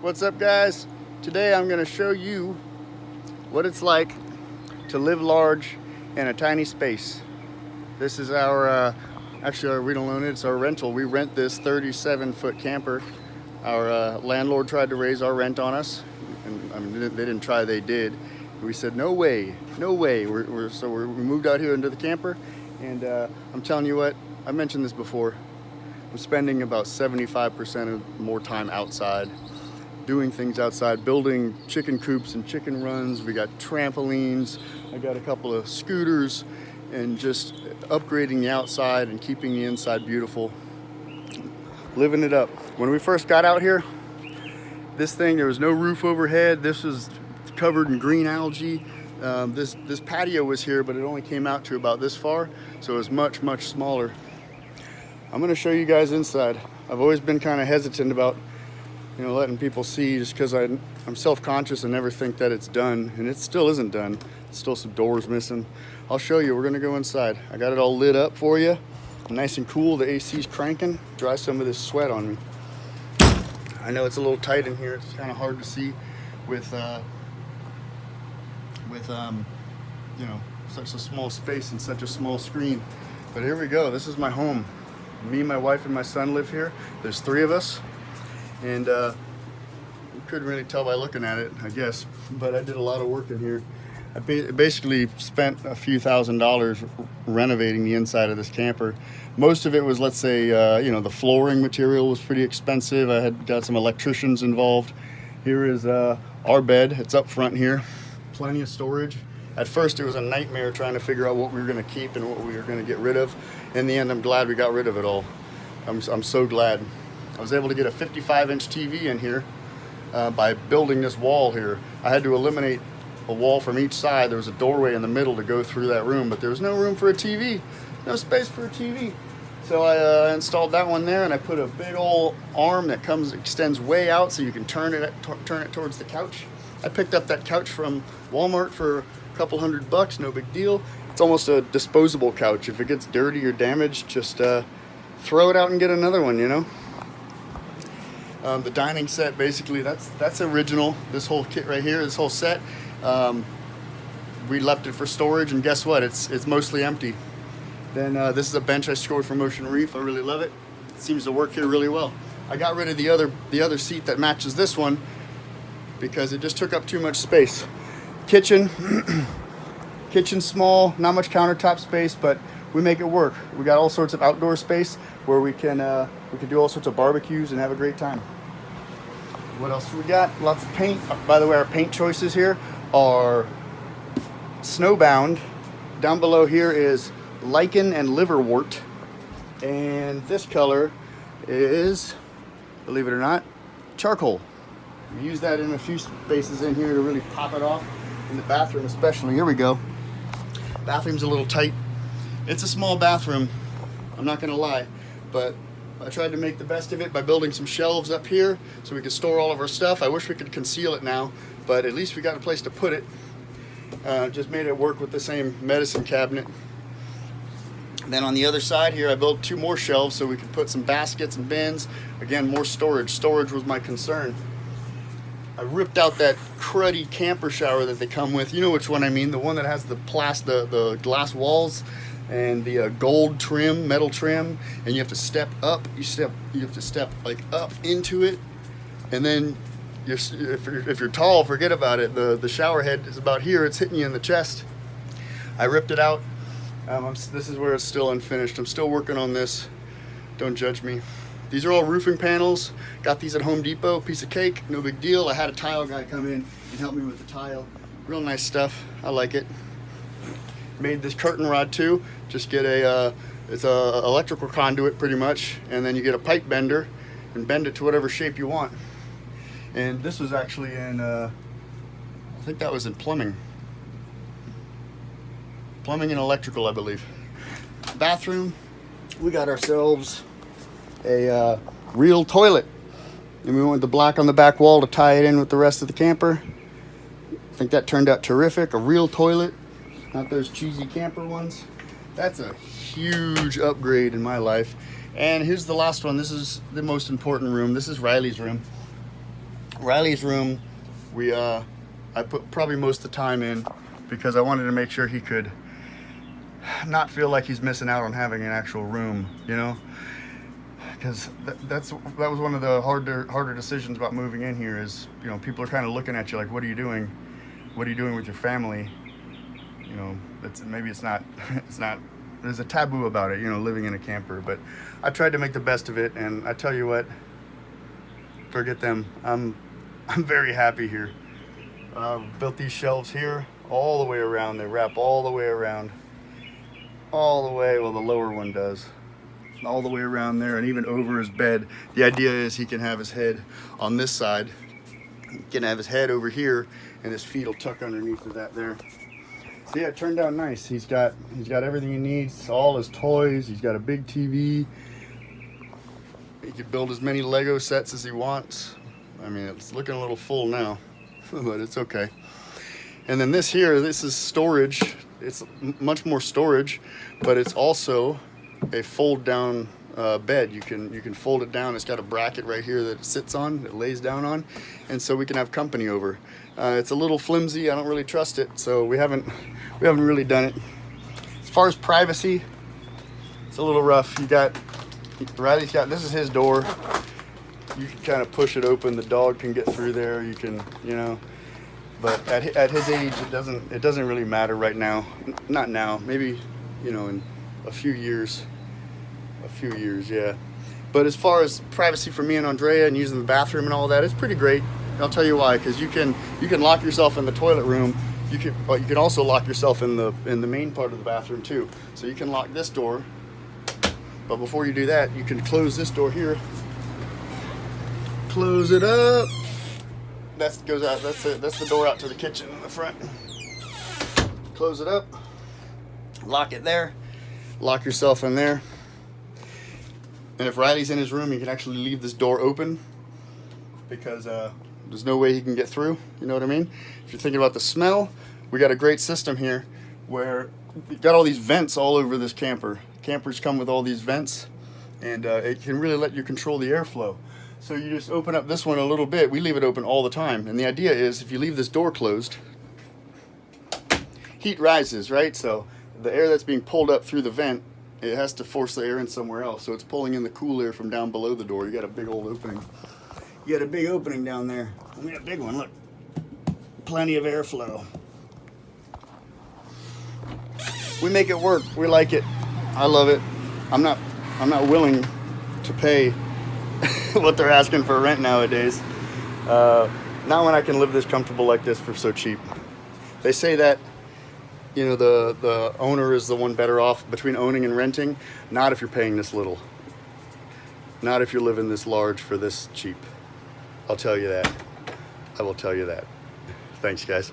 What's up, guys? Today I'm going to show you what it's like to live large in a tiny space. This is our actually we don't own it, it's our rental. We rent this 37-foot camper. Our landlord tried to raise our rent on us, and I mean, they didn't try, they did. We said no way, no way. We moved out here into the camper, and I'm telling you what, I mentioned this before, I'm spending about 75% of more time outside, doing things outside, building chicken coops and chicken runs. We got trampolines, I got a couple of scooters, and just upgrading the outside and keeping the inside beautiful, living it up. When we first got out here, this thing, there was no roof overhead. This was covered in green algae. This patio was here, but it only came out to about this far, so it was much, much smaller. I'm gonna show you guys inside. I've always been kind of hesitant about, letting people see, just because I'm self-conscious and never think that it's done, and it still isn't done. Still some doors missing. I'll show you. We're gonna go inside. I got it all lit up for you, nice and cool. The AC's cranking. Dry some of this sweat on me. I know it's a little tight in here. It's kind of hard to see with such a small space and such a small screen. But here we go. This is my home. Me, my wife, and my son live here. There's 3 of us, and you couldn't really tell by looking at it, I guess, but I did a lot of work in here. I basically spent a few $1,000s renovating the inside of this camper. Most of it was, let's say, the flooring material was pretty expensive. I had got some electricians involved. Here is our bed. It's up front here. Plenty of storage. At first, it was a nightmare trying to figure out what we were going to keep and what we were going to get rid of. In the end, I'm glad we got rid of it all. I'm so glad. I was able to get a 55-inch TV in here by building this wall here. I had to eliminate a wall from each side. There was a doorway in the middle to go through that room, but there was no room for a TV, no space for a TV. So I installed that one there, and I put a big old arm that extends way out so you can turn it towards the couch. I picked up that couch from Walmart for a couple $100, no big deal. It's almost a disposable couch. If it gets dirty or damaged, just throw it out and get another one, The dining set, basically, that's original. This whole kit right here, this whole set, we left it for storage, and guess what? It's mostly empty. Then this is a bench I scored from Ocean Reef. I really love it. It seems to work here really well. I got rid of the other seat that matches this one because it just took up too much space. Kitchen, kitchen small, not much countertop space, but we make it work. We got all sorts of outdoor space where we can do all sorts of barbecues and have a great time. What else we got? Lots of paint. By the way, our paint choices here are snowbound. Down below here is lichen and liverwort, and this color is, believe it or not, charcoal. We use that in a few spaces in here to really pop it off. In the bathroom especially. Here we go. Bathroom's a little tight. It's a small bathroom, I'm not gonna lie, but I tried to make the best of it by building some shelves up here so we could store all of our stuff. I wish we could conceal it now, but at least we got a place to put it. Just made it work with the same medicine cabinet. Then on the other side here, I built 2 more shelves so we could put some baskets and bins. Again, more storage. Storage was my concern. I ripped out that cruddy camper shower that they come with. You know which one I mean, the one that has the glass walls and the gold trim, metal trim, and you have to step up. You have to step like up into it, and then if you're tall, forget about it. The shower head is about here. It's hitting you in the chest. I ripped it out. This is where it's still unfinished. I'm still working on this. Don't judge me. These are all roofing panels. Got these at Home Depot. Piece of cake, no big deal. I had a tile guy come in and help me with the tile. Real nice stuff. I like it. Made this curtain rod too. Just get it's a electrical conduit pretty much, and then you get a pipe bender and bend it to whatever shape you want. And this was actually in, I think that was in plumbing. Plumbing and electrical, I believe. Bathroom, we got ourselves a real toilet, and we went with the black on the back wall to tie it in with the rest of the camper. I think that turned out terrific. A real toilet, not those cheesy camper ones. That's a huge upgrade in my life. And here's the last one. This is the most important room. This is Riley's room. Riley's room, I put probably most of the time in because I wanted to make sure he could not feel like he's missing out on having an actual room, you know? Because that was one of the harder decisions about moving in here is, you know, people are kind of looking at you like, what are you doing? What are you doing with your family? You know, maybe it's not, there's a taboo about it, you know, living in a camper, but I tried to make the best of it, and I tell you what, forget them. I'm very happy here. Built these shelves here all the way around. They wrap all the way around. All the way, well, the lower one does. All the way around there and even over his bed. The idea is he can have his head on this side. He can have his head over here and his feet will tuck underneath of that there. So yeah, it turned out nice. He's got everything he needs, all his toys. He's got a big TV. He can build as many Lego sets as he wants. I mean, it's looking a little full now, but it's okay. And then this is storage. It's much more storage, but it's also a fold down bed. You can fold it down. It's got a bracket right here that it sits on, it lays down on, and so we can have company over. It's a little flimsy. I don't really trust it, so we haven't really done it. As far as privacy, it's a little rough. Riley's got, this is his door. You can kind of push it open. The dog can get through there. You can, you know. But at his age, it doesn't really matter right now. Not now. Maybe, you know, in a few years. Yeah. But as far as privacy for me and Andrea and using the bathroom and all that, it's pretty great. I'll tell you why. Because you can lock yourself in the toilet room. But you can also lock yourself in the main part of the bathroom too. So you can lock this door. But before you do that, you can close this door here. Close it up. That goes out. That's the door out to the kitchen in the front. Close it up. Lock it there. Lock yourself in there. And if Riley's in his room, you can actually leave this door open because there's no way he can get through. You know what I mean? If you're thinking about the smell, we got a great system here where we got all these vents all over this camper. Campers come with all these vents, and it can really let you control the airflow. So you just open up this one a little bit. We leave it open all the time. And the idea is if you leave this door closed, heat rises, right? So the air that's being pulled up through the vent, it has to force the air in somewhere else. So it's pulling in the cool air from down below the door. You got a big old opening. You got a big opening down there. We got a big one, look. Plenty of airflow. We make it work. We like it. I love it. I'm not willing to pay what they're asking for rent nowadays. Not when I can live this comfortable like this for so cheap. They say that, you know, the owner is the one better off between owning and renting. Not if you're paying this little. Not if you're living this large for this cheap. I'll tell you that. I will tell you that. Thanks, guys.